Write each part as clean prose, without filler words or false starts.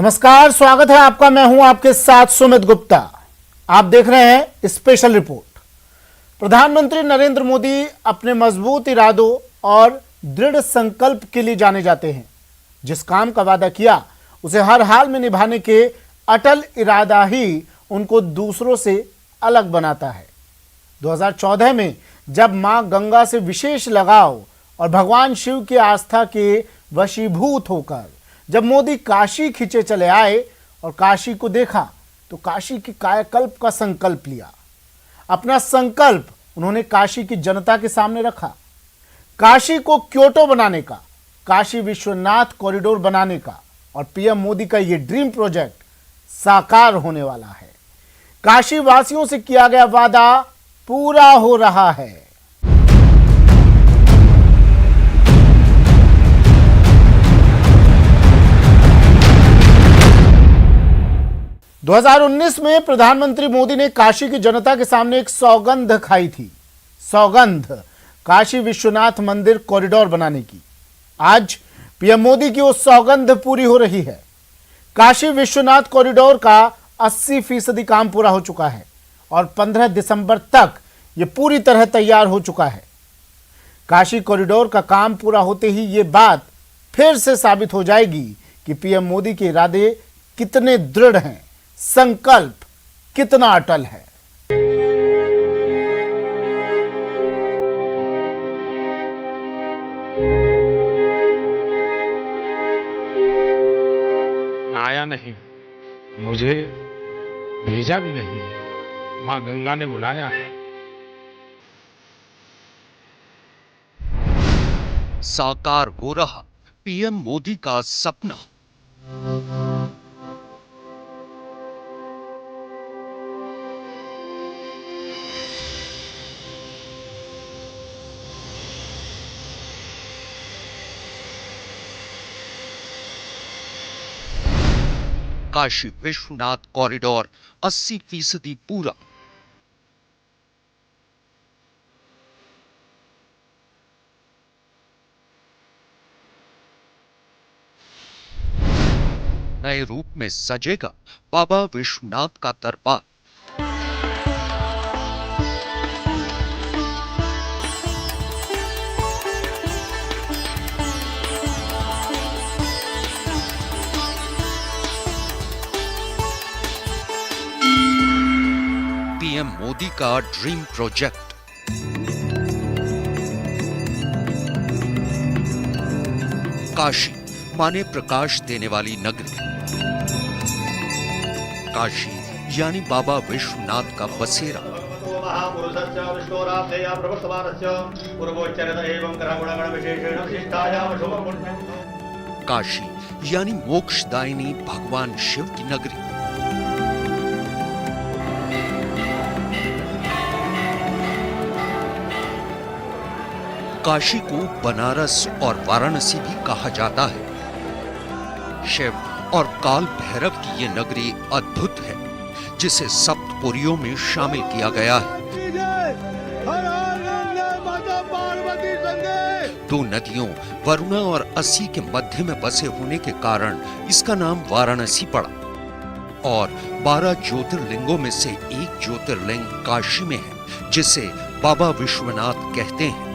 नमस्कार, स्वागत है आपका। मैं हूं आपके साथ सुमित गुप्ता। आप देख रहे हैं स्पेशल रिपोर्ट। प्रधानमंत्री नरेंद्र मोदी अपने मजबूत इरादों और दृढ़ संकल्प के लिए जाने जाते हैं। जिस काम का वादा किया उसे हर हाल में निभाने के अटल इरादा ही उनको दूसरों से अलग बनाता है। 2014 में जब मां गंगा से विशेष लगाव और भगवान शिव की आस्था के वशीभूत होकर जब मोदी काशी खींचे चले आए और काशी को देखा तो काशी की कायाकल्प का संकल्प लिया। अपना संकल्प उन्होंने काशी की जनता के सामने रखा। काशी को क्योटो बनाने का, काशी विश्वनाथ कॉरिडोर बनाने का और पीएम मोदी का यह ड्रीम प्रोजेक्ट साकार होने वाला है। काशी वासियों से किया गया वादा पूरा हो रहा है। 2019 में प्रधानमंत्री मोदी ने काशी की जनता के सामने एक सौगंध खाई थी। सौगंध काशी विश्वनाथ मंदिर कॉरिडोर बनाने की। आज पीएम मोदी की वो सौगंध पूरी हो रही है। काशी विश्वनाथ कॉरिडोर का 80% काम पूरा हो चुका है और 15 दिसंबर तक ये पूरी तरह तैयार हो चुका है। काशी कॉरिडोर का काम पूरा होते ही ये बात फिर से साबित हो जाएगी कि पीएम मोदी के इरादे कितने दृढ़ हैं, संकल्प कितना अटल है। आया नहीं, मुझे भेजा भी नहीं, मां गंगा ने बुलाया है। साकार हो रहा पीएम मोदी का सपना। काशी विश्वनाथ कॉरिडोर 80% पूरा। नए रूप में सजेगा बाबा विश्वनाथ का दरबार। पीएम मोदी का ड्रीम प्रोजेक्ट। काशी माने प्रकाश देने वाली नगरी। काशी यानी बाबा विश्वनाथ का बसेरा। काशी यानी मोक्षदायिनी भगवान शिव की नगरी। काशी को बनारस और वाराणसी भी कहा जाता है। शिव और काल भैरव की ये नगरी अद्भुत है, जिसे सप्तपुरियों में शामिल किया गया है। दो नदियों वरुणा और अस्सी के मध्य में बसे होने के कारण इसका नाम वाराणसी पड़ा और 12 ज्योतिर्लिंगों में से एक ज्योतिर्लिंग काशी में है, जिसे बाबा विश्वनाथ कहते हैं।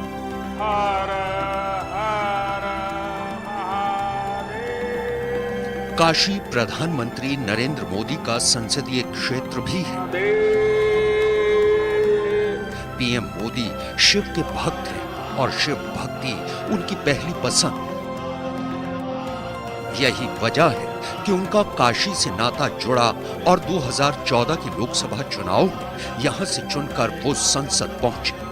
काशी प्रधानमंत्री नरेंद्र मोदी का संसदीय क्षेत्र भी है। पीएम मोदी शिव के भक्त हैं और शिव भक्ति उनकी पहली पसंद। यही वजह है कि उनका काशी से नाता जुड़ा और 2014 के लोकसभा चुनाव में यहां से चुनकर वो संसद पहुंचे।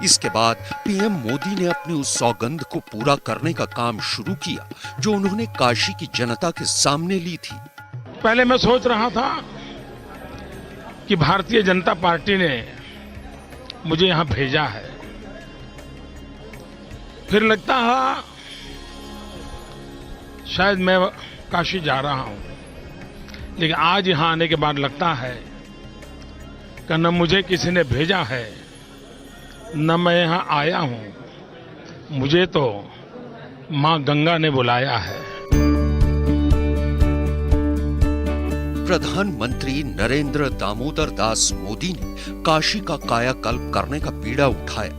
इसके बाद पीएम मोदी ने अपनी उस सौगंध को पूरा करने का काम शुरू किया जो उन्होंने काशी की जनता के सामने ली थी। पहले मैं सोच रहा था कि भारतीय जनता पार्टी ने मुझे यहां भेजा है, फिर लगता है शायद मैं काशी जा रहा हूं, लेकिन आज यहां आने के बाद लगता है कि न मुझे किसी ने भेजा है न मैं यहां आया हूं, मुझे तो मां गंगा ने बुलाया है। प्रधानमंत्री नरेंद्र दामोदर दास मोदी ने काशी का कायाकल्प करने का बीड़ा उठाया।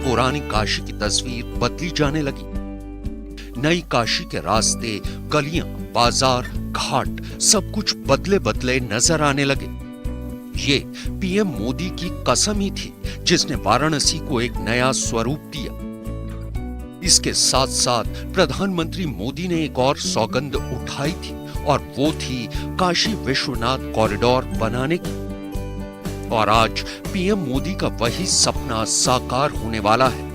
पुरानी काशी की तस्वीर बदली जाने लगी। नई काशी के रास्ते, गलियां, बाजार, घाट सब कुछ बदले बदले नजर आने लगे। ये पीएम मोदी की कसम ही थी जिसने वाराणसी को एक नया स्वरूप दिया। इसके साथ साथ प्रधानमंत्री मोदी ने एक और सौगंध उठाई थी और वो थी काशी विश्वनाथ कॉरिडोर बनाने की। और आज पीएम मोदी का वही सपना साकार होने वाला है।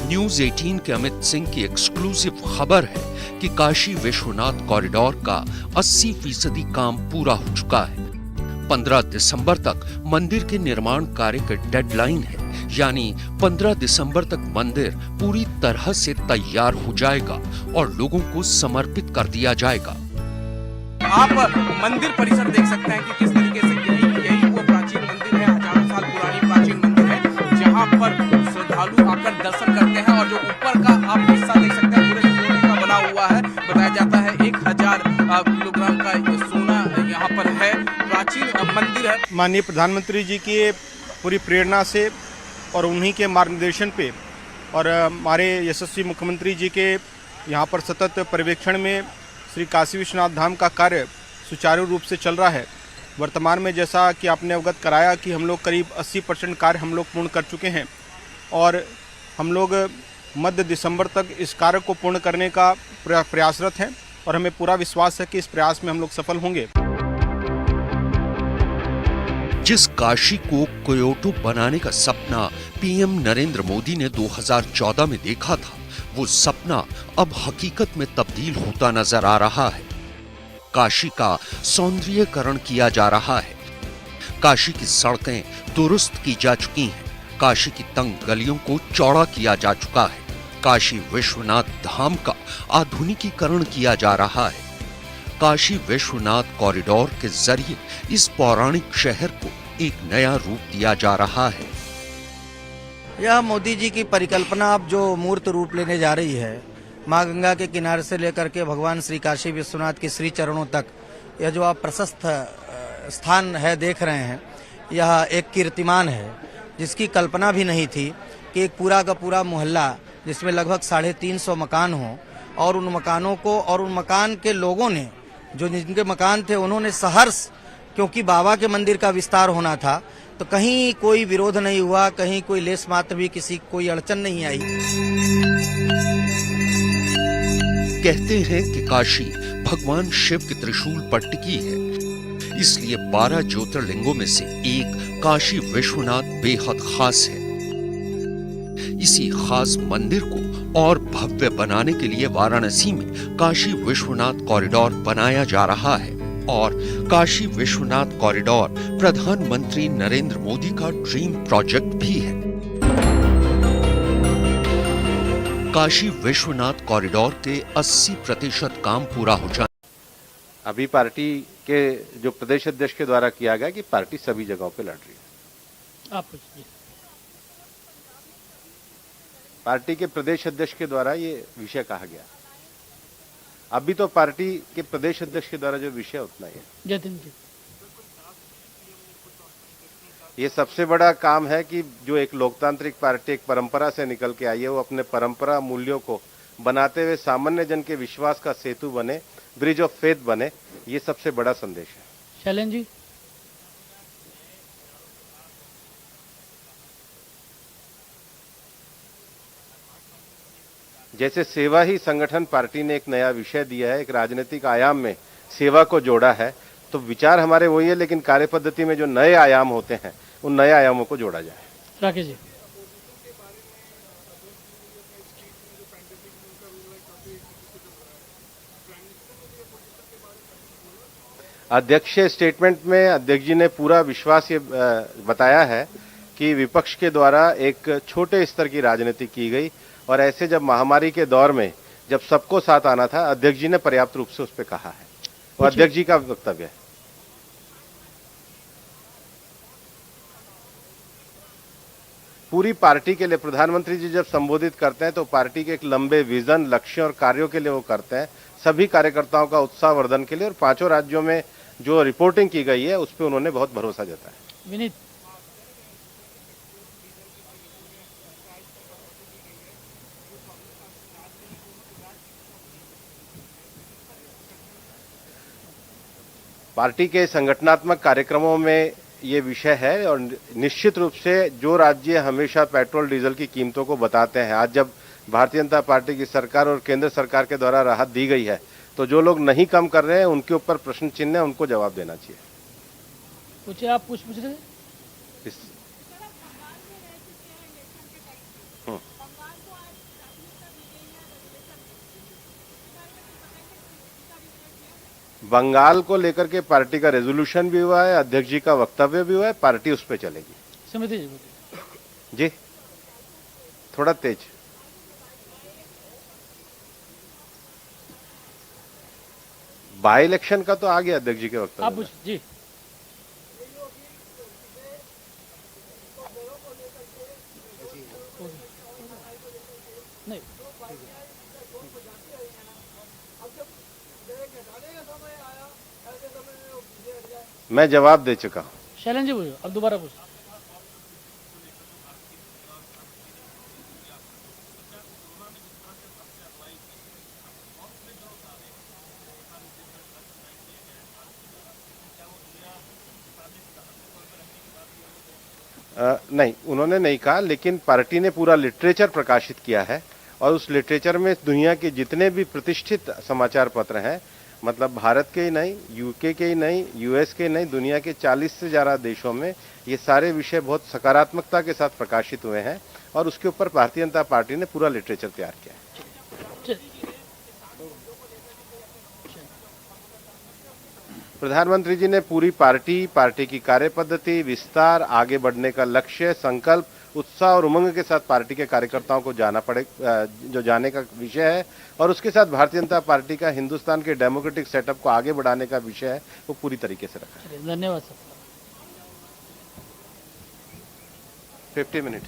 न्यूज 18 के अमित सिंह की एक्सक्लूसिव खबर है कि काशी विश्वनाथ कॉरिडोर का 80% काम पूरा हो चुका है। 15 दिसंबर तक मंदिर के निर्माण कार्य की डेडलाइन है, यानी 15 दिसंबर तक मंदिर पूरी तरह से तैयार हो जाएगा और लोगों को समर्पित कर दिया जाएगा। आप मंदिर परिसर देख सकते हैं कि किस तरीके से यही वो प्राचीन मंदिर है, हजारों साल पुरानी प्राचीन मंदिर है, जहां पर श्रद्धालु आकर दर्शन करते हैं। और जो ऊपर का आप हिस्सा देख सकते हैं पूरे सोने का बना हुआ है। बताया जाता है 1000 किलोग्राम का सोना यहाँ पर है। प्राचीन मंदिर है। माननीय प्रधानमंत्री जी की पूरी प्रेरणा से और उन्हीं के मार्गदर्शन पे और हमारे यशस्वी मुख्यमंत्री जी के यहाँ पर सतत पर्यवेक्षण में श्री काशी विश्वनाथ धाम का कार्य सुचारू रूप से चल रहा है। वर्तमान में जैसा कि आपने अवगत कराया कि हम लोग करीब 80% कार्य हम लोग पूर्ण कर चुके हैं और हम लोग मध्य दिसंबर तक इस कार्य को पूर्ण करने का प्रयासरत हैं और हमें पूरा विश्वास है कि इस प्रयास में हम लोग सफल होंगे। जिस काशी को क्योटो बनाने का सपना पीएम नरेंद्र मोदी ने 2014 में देखा था, वो सपना अब हकीकत में तब्दील होता नजर आ रहा है। काशी का सौंदर्यीकरण किया जा रहा है। काशी की सड़कें दुरुस्त की जा चुकी हैं। काशी की तंग गलियों को चौड़ा किया जा चुका है। काशी विश्वनाथ धाम का आधुनिकीकरण किया जा रहा है। काशी विश्वनाथ कॉरिडोर के जरिए इस पौराणिक शहर को एक नया रूप दिया जा रहा है। यह मोदी जी की परिकल्पना अब जो मूर्त रूप लेने जा रही है, माँ गंगा के किनारे से लेकर के भगवान श्री काशी विश्वनाथ के श्री चरणों तक, यह जो आप प्रशस्त स्थान है देख रहे हैं, यह एक कीर्तिमान है जिसकी कल्पना भी नहीं थी कि एक पूरा का पूरा मोहल्ला जिसमें लगभग 350 मकान हों और उन मकानों को और उन मकान के लोगों ने, जो जिनके मकान थे, उन्होंने सहर्ष, क्योंकि बाबा के मंदिर का विस्तार होना था, तो कहीं कोई विरोध नहीं हुआ, कहीं कोई लेस मात्र भी किसी कोई अड़चन नहीं आई। कहते हैं कि काशी भगवान शिव की त्रिशूल पर टिकी है, इसलिए 12 ज्योतिर्लिंगों में से एक काशी विश्वनाथ बेहद खास है। इसी खास मंदिर को और भव्य बनाने के लिए वाराणसी में काशी विश्वनाथ कॉरिडोर बनाया जा रहा है और काशी विश्वनाथ कॉरिडोर प्रधानमंत्री नरेंद्र मोदी का ड्रीम प्रोजेक्ट भी है। काशी विश्वनाथ कॉरिडोर के 80% काम पूरा हो जाए। अभी पार्टी के जो प्रदेश अध्यक्ष के द्वारा किया गया कि पार्टी सभी जगहों पे लड़ रही है। आप पूछिए। पार्टी के प्रदेश अध्यक्ष के द्वारा ये विषय कहा गया। अभी तो पार्टी के प्रदेश अध्यक्ष के द्वारा जो विषय उतना ही है। जतिन जी, ये सबसे बड़ा काम है कि जो एक लोकतांत्रिक पार्टी एक परंपरा से निकल के आई है, वो अपने परंपरा मूल्यों को बनाते हुए सामान्य जन के विश्वास का सेतु बने, ब्रिज ऑफ फेथ बने। ये सबसे बड़ा संदेश है। शैलेंद्र जी, जैसे सेवा ही संगठन पार्टी ने एक नया विषय दिया है, एक राजनीतिक आयाम में सेवा को जोड़ा है, तो विचार हमारे वही है, लेकिन कार्य पद्धति में जो नए आयाम होते हैं उन नए आयामों को जोड़ा जाए। राकेश जी, अध्यक्ष स्टेटमेंट में अध्यक्ष जी ने पूरा विश्वास ये बताया है कि विपक्ष के द्वारा एक छोटे स्तर की राजनीति की गई और ऐसे जब महामारी के दौर में जब सबको साथ आना था, अध्यक्ष जी ने पर्याप्त रूप से उस पर कहा है। वो अध्यक्ष जी का वक्तव्य है। राकेश, 1 पूरी पार्टी के लिए प्रधानमंत्री जी जब संबोधित करते हैं तो पार्टी के एक लंबे विजन, लक्ष्य और कार्यों के लिए वो करते हैं, सभी कार्यकर्ताओं का उत्साहवर्धन के लिए। और 5 राज्यों में जो रिपोर्टिंग की गई है उस पर उन्होंने बहुत भरोसा जताया। विनीत, पार्टी के संगठनात्मक कार्यक्रमों में ये विषय है और निश्चित रूप से जो राज्य हमेशा पेट्रोल डीजल की कीमतों को बताते हैं, आज जब भारतीय जनता पार्टी की सरकार और केंद्र सरकार के द्वारा राहत दी गई है तो जो लोग नहीं कम कर रहे हैं उनके ऊपर प्रश्न चिन्ह है, उनको जवाब देना चाहिए। पूछे आप पूछ रहे थे? इस बंगाल को लेकर के पार्टी का रेजोल्यूशन भी हुआ है, अध्यक्ष जी का वक्तव्य भी हुआ है, पार्टी उस पर चलेगी। समझते जी। जी थोड़ा तेज। बाई इलेक्शन का तो आ गया अध्यक्ष जी के आप वक्तव्य पूछ में। जी। नहीं, मैं जवाब दे चुका हूं। शैलेंद्र जी पूछो, अब दोबारा पूछ। नहीं, उन्होंने नहीं कहा, लेकिन पार्टी ने पूरा लिटरेचर प्रकाशित किया है और उस लिटरेचर में दुनिया के जितने भी प्रतिष्ठित समाचार पत्र हैं, मतलब भारत के ही नहीं, यूके के ही नहीं, यूएस के ही नहीं, दुनिया के 40 से ज़्यादा देशों में ये सारे विषय बहुत सकारात्मकता के साथ प्रकाशित हुए हैं और उसके ऊपर भारतीय जनता पार्टी ने पूरा लिटरेचर तैयार किया है। प्रधानमंत्री जी ने पूरी पार्टी की कार्यपद्धति, विस्तार, आगे बढ़ने का लक्ष्य, संकल्प, उत्साह और उमंग के साथ पार्टी के कार्यकर्ताओं को जो जाने का विषय है और उसके साथ भारतीय जनता पार्टी का हिंदुस्तान के डेमोक्रेटिक सेटअप को आगे बढ़ाने का विषय है, वो पूरी तरीके से रखा है। धन्यवाद सर। 50 मिनट।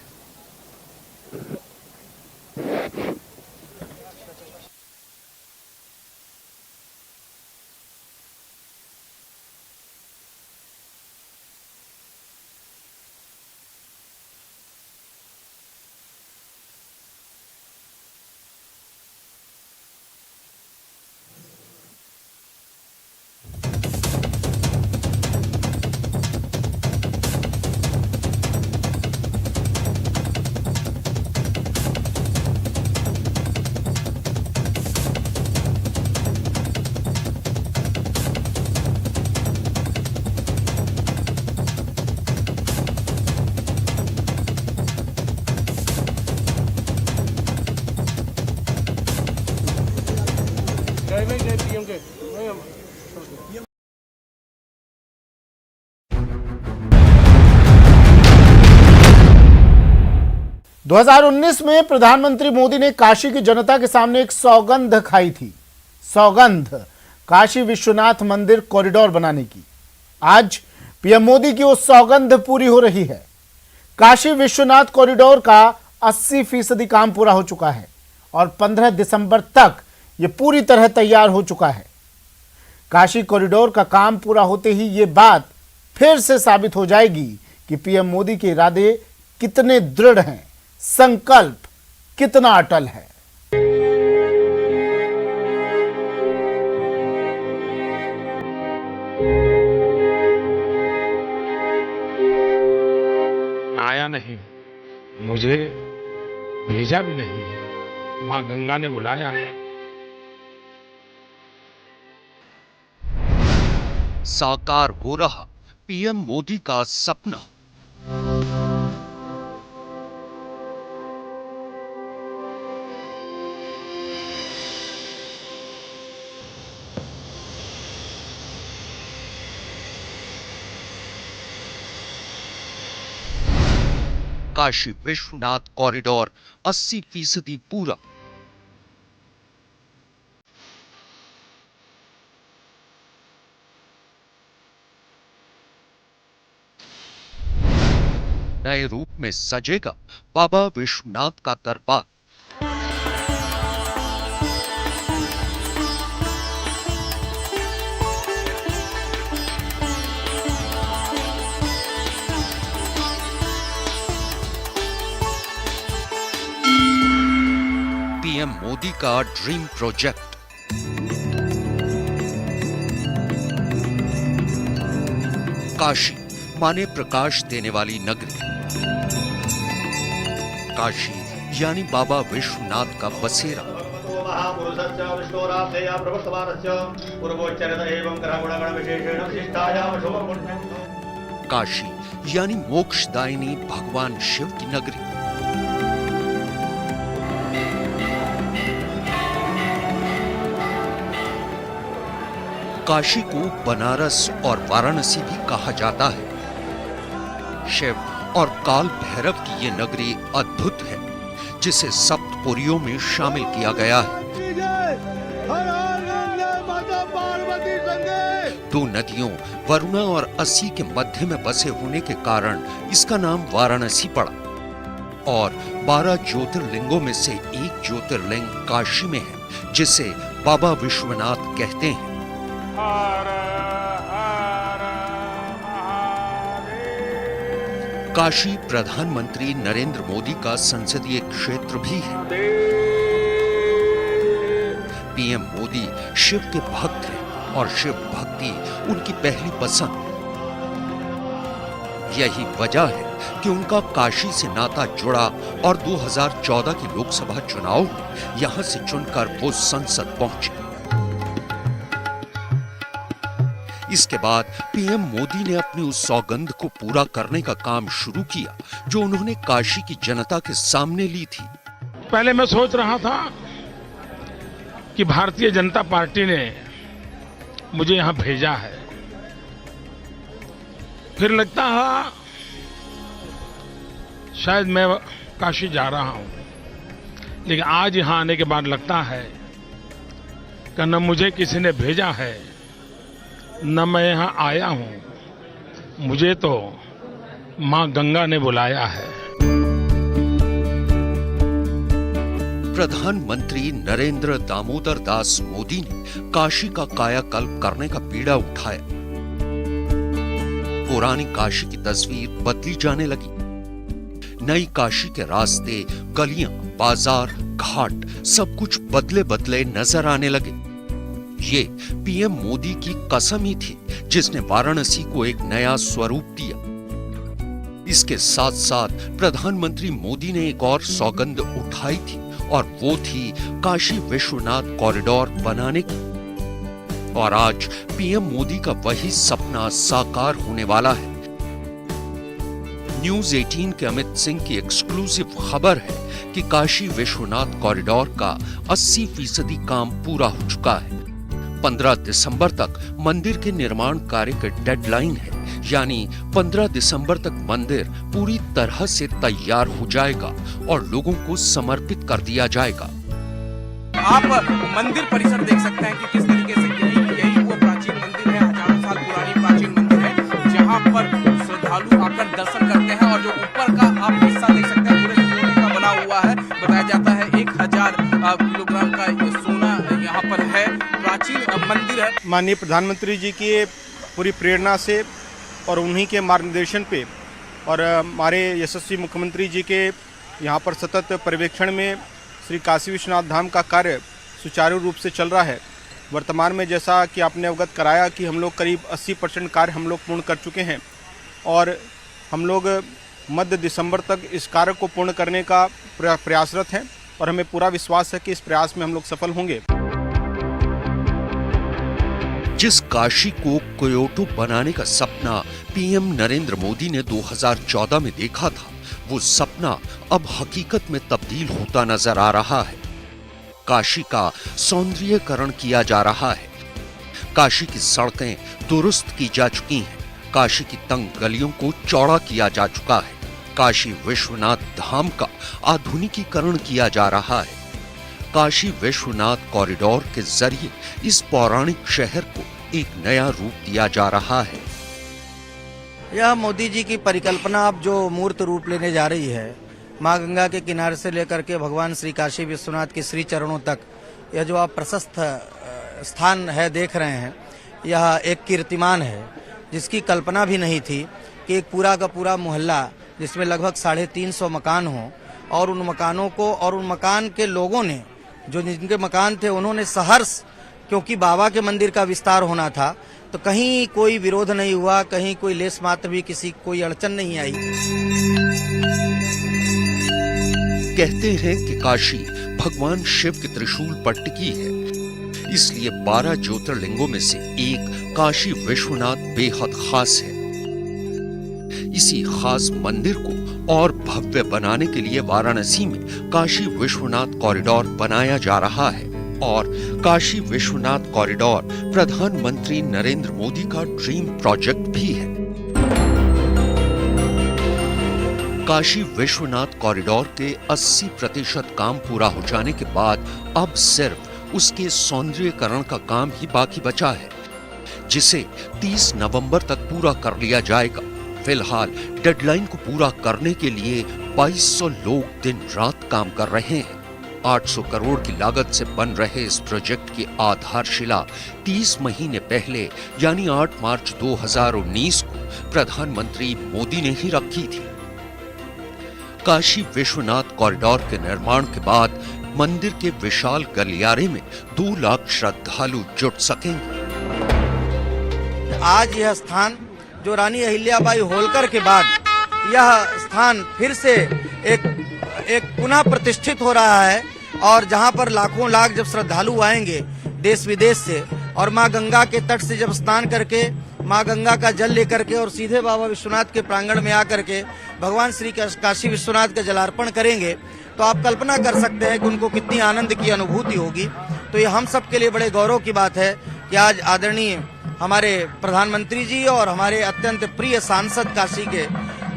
पीएम के 2019 में प्रधानमंत्री मोदी ने काशी की जनता के सामने एक सौगंध खाई थी। सौगंध काशी विश्वनाथ मंदिर कॉरिडोर बनाने की। आज पीएम मोदी की वो सौगंध पूरी हो रही है। काशी विश्वनाथ कॉरिडोर का 80% काम पूरा हो चुका है और 15 दिसंबर तक यह पूरी तरह तैयार हो चुका है। काशी कॉरिडोर का काम पूरा होते ही ये बात फिर से साबित हो जाएगी कि पीएम मोदी के इरादे कितने दृढ़ हैं, संकल्प कितना अटल है। आया नहीं, मुझे भेजा भी नहीं, मां गंगा ने बुलाया है। साकार हो रहा पीएम मोदी का सपना। काशी विश्वनाथ कॉरिडोर 80% पूरा। नए रूप में सजेगा बाबा विश्वनाथ का दरबार। पीएम मोदी का ड्रीम प्रोजेक्ट। काशी माने प्रकाश देने वाली नगरी। काशी यानी बाबा विश्वनाथ का बसेरा। काशी यानी मोक्षदायिनी भगवान शिव की नगरी। काशी को बनारस और वाराणसी भी कहा जाता है। शिव और काल भैरव की ये नगरी अद्भुत है, जिसे सप्तपुरियों में शामिल किया गया है। दो नदियों वरुणा और अस्सी के मध्य में बसे होने के कारण इसका नाम वाराणसी पड़ा और 12 ज्योतिर्लिंगों में से एक ज्योतिर्लिंग काशी में है, जिसे बाबा विश्वनाथ कहते हैं। काशी प्रधानमंत्री नरेंद्र मोदी का संसदीय क्षेत्र भी है। पीएम मोदी शिव के भक्त हैं और शिव भक्ति उनकी पहली पसंद है। यही वजह है कि उनका काशी से नाता जुड़ा और 2014 के लोकसभा चुनाव में यहां से चुनकर वो संसद पहुंचे। इसके बाद पीएम मोदी ने अपनी उस सौगंध को पूरा करने का काम शुरू किया जो उन्होंने काशी की जनता के सामने ली थी। पहले मैं सोच रहा था कि भारतीय जनता पार्टी ने मुझे यहां भेजा है, फिर लगता है शायद मैं काशी जा रहा हूं, लेकिन आज यहां आने के बाद लगता है कि न मुझे किसी ने भेजा है न मैं यहां आया हूं, मुझे तो मां गंगा ने बुलाया है। प्रधानमंत्री नरेंद्र दामोदर दास मोदी ने काशी का कायाकल्प करने का बीड़ा उठाया। पुरानी काशी की तस्वीर बदली जाने लगी। नई काशी के रास्ते, गलियां, बाजार, घाट सब कुछ बदले बदले नजर आने लगे। ये पीएम मोदी की कसम ही थी, जिसने वाराणसी को एक नया स्वरूप दिया। इसके साथ साथ प्रधानमंत्री मोदी ने एक और सौगंध उठाई थी और वो थी काशी विश्वनाथ कॉरिडोर बनाने की। और आज पीएम मोदी का वही सपना साकार होने वाला है। न्यूज 18 के अमित सिंह की एक्सक्लूसिव खबर है कि काशी विश्वनाथ कॉरिडोर का 80% काम पूरा हो चुका है। 15 दिसंबर तक मंदिर के निर्माण कार्य का डेडलाइन है, यानी 15 दिसंबर तक मंदिर पूरी तरह से तैयार हो जाएगा और लोगों को समर्पित कर दिया जाएगा। आप मंदिर परिसर देख सकते हैं कि किस तरीके से यही वो प्राचीन मंदिर है, हजारों साल पुरानी प्राचीन मंदिर है, जहां पर श्रद्धालु आकर दर्शन करते हैं। और जो ऊपर का आप हिस्सा देख सकते हैं पूरे सोने का बना हुआ है। बताया जाता है 1000 किलोग्राम का सोना यहाँ पर है। प्राचीन मंदिर है। माननीय प्रधानमंत्री जी की पूरी प्रेरणा से और उन्हीं के मार्गदर्शन पे और हमारे यशस्वी मुख्यमंत्री जी के यहाँ पर सतत पर्यवेक्षण में श्री काशी विश्वनाथ धाम का कार्य सुचारू रूप से चल रहा है। वर्तमान में जैसा कि आपने अवगत कराया कि हम लोग करीब 80% कार्य हम लोग पूर्ण कर चुके हैं और हम लोग मध्य दिसंबर तक इस कार्य को पूर्ण करने का प्रयासरत हैं और हमें पूरा विश्वास है कि इस प्रयास में हम लोग सफल होंगे। जिस काशी को क्योटो बनाने का सपना पीएम नरेंद्र मोदी ने 2014 में देखा था, वो सपना अब हकीकत में तब्दील होता नजर आ रहा है। काशी का सौंदर्यीकरण किया जा रहा है। काशी की सड़कें दुरुस्त की जा चुकी हैं। काशी की तंग गलियों को चौड़ा किया जा चुका है। काशी विश्वनाथ धाम का आधुनिकीकरण किया जा रहा है। काशी विश्वनाथ कॉरिडोर के जरिए इस पौराणिक शहर को एक नया रूप दिया जा रहा है। यह मोदी जी की परिकल्पना अब जो मूर्त रूप लेने जा रही है, माँ गंगा के किनारे से लेकर के भगवान श्री काशी विश्वनाथ के श्री चरणों तक, यह जो आप प्रशस्त स्थान है देख रहे हैं, यह एक कीर्तिमान है जिसकी कल्पना भी नहीं थी कि एक पूरा का पूरा मोहल्ला जिसमें लगभग 350 मकान हों और उन मकानों को और उन मकान के लोगों ने, जो जिनके मकान थे, उन्होंने सहर्ष, क्योंकि बाबा के मंदिर का विस्तार होना था, तो कहीं कोई विरोध नहीं हुआ, कहीं कोई लेस मात्र भी किसी कोई अड़चन नहीं आई। कहते हैं कि काशी भगवान शिव की त्रिशूल पर टिकी है, इसलिए 12 ज्योतिर्लिंगों में से एक काशी विश्वनाथ बेहद खास है। इसी खास मंदिर को और भव्य बनाने के लिए वाराणसी में काशी विश्वनाथ कॉरिडोर बनाया जा रहा है और काशी विश्वनाथ कॉरिडोर प्रधानमंत्री नरेंद्र मोदी का ड्रीम प्रोजेक्ट भी है। काशी विश्वनाथ कॉरिडोर के 80% काम पूरा हो जाने के बाद अब सिर्फ उसके सौंदर्यीकरण का काम ही बाकी बचा है, जिसे 30 नवंबर तक पूरा कर लिया जाएगा। फिलहाल डेडलाइन को पूरा करने के लिए 2200 लोग दिन रात काम कर रहे हैं। 800 करोड़ की लागत से बन रहे इस प्रोजेक्ट की आधारशिला 30 महीने पहले यानी 8 मार्च 2019 को प्रधानमंत्री मोदी ने ही रखी थी। काशी विश्वनाथ कॉरिडोर के निर्माण के बाद मंदिर के विशाल गलियारे में 2 लाख श्रद्धालु जुट सकेंगे। आज यह स्थान जो रानी अहिल्याबाई होलकर के बाद यह स्थान फिर से एक पुनः प्रतिष्ठित हो रहा है और जहां पर लाखों लाख जब श्रद्धालु आएंगे देश विदेश से और मां गंगा के तट से जब स्नान करके मां गंगा का जल लेकर के और सीधे बाबा विश्वनाथ के प्रांगण में आकर के भगवान श्री काशी विश्वनाथ का जलार्पण करेंगे, तो आप कल्पना कर सकते हैं कि उनको कितनी आनंद की अनुभूति होगी। तो ये हम सब के लिए बड़े गौरव की बात है कि आज आदरणीय हमारे प्रधानमंत्री जी और हमारे अत्यंत प्रिय सांसद काशी के,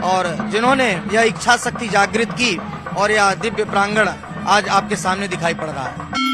और जिन्होंने यह इच्छा शक्ति जागृत की और यह दिव्य प्रांगण आज आपके सामने दिखाई पड़ रहा है।